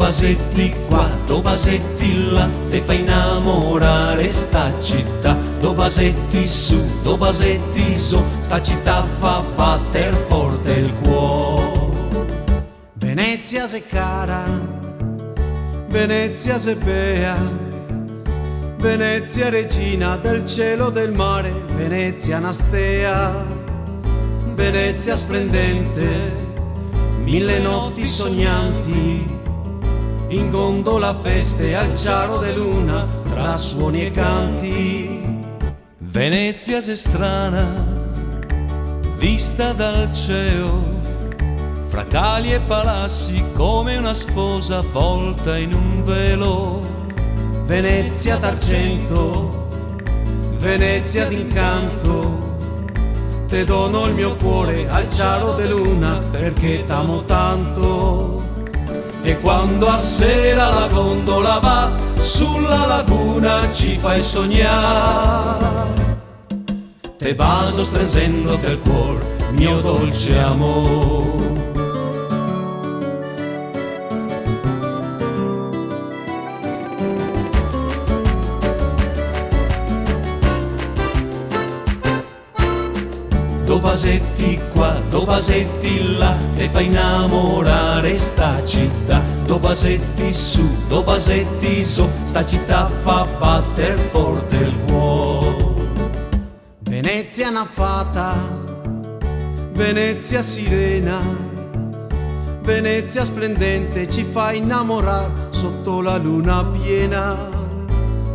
vasetti qua, due vasetti là, te fa innamorare sta città. Due vasetti su, due vasetti su, sta città fa batter forte il cuore. Venezia se cara, Venezia se bea, Venezia regina del cielo del mare, Venezia nastea, Venezia splendente, mille notti sognanti, in gondola feste al chiaro de luna, tra suoni e canti. Venezia se strana, vista dal cielo, fra cali e palassi come una sposa avvolta in un velo. Venezia d'argento, Venezia d'incanto, te dono il mio cuore al chiaro de luna perché t'amo tanto. E quando a sera la gondola va sulla laguna ci fai sognare, te baso stringendote il cuore, mio dolce amore. Due vasetti qua, due vasetti là, te fa innamorare sta città. Due vasetti su, due vasetti su, sta città fa batter forte il cuore. Venezia naffata, Venezia sirena, Venezia splendente ci fa innamorare sotto la luna piena.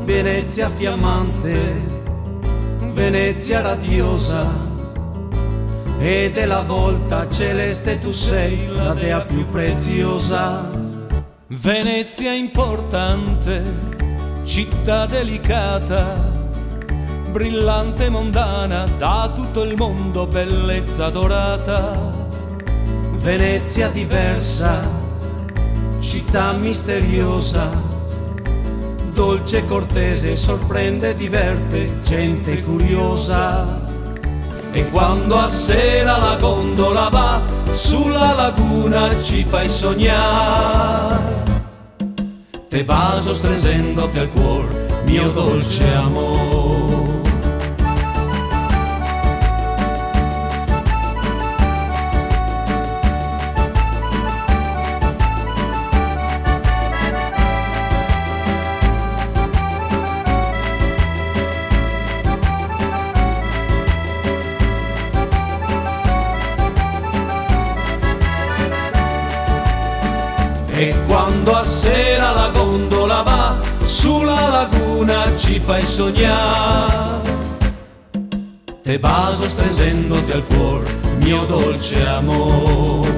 Venezia fiammante, Venezia radiosa, e della volta celeste tu sei la dea più preziosa. Venezia importante, città delicata, brillante mondana, da tutto il mondo bellezza dorata. Venezia diversa, città misteriosa, dolce cortese, sorprende, diverte, gente curiosa. E quando a sera la gondola va sulla laguna ci fai sognare, te baso stringendote al cuore, mio dolce amore. E quando a sera la gondola va sulla laguna ci fai sognare, te baso stringendote al cuore, mio dolce amore.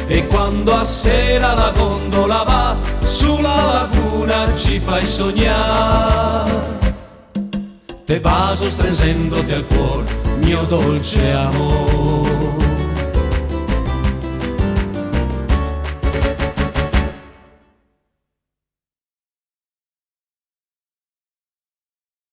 E quando a sera la gondola va sulla laguna ci fai sognare, te baso stringendote al cuore, mio dolce amore.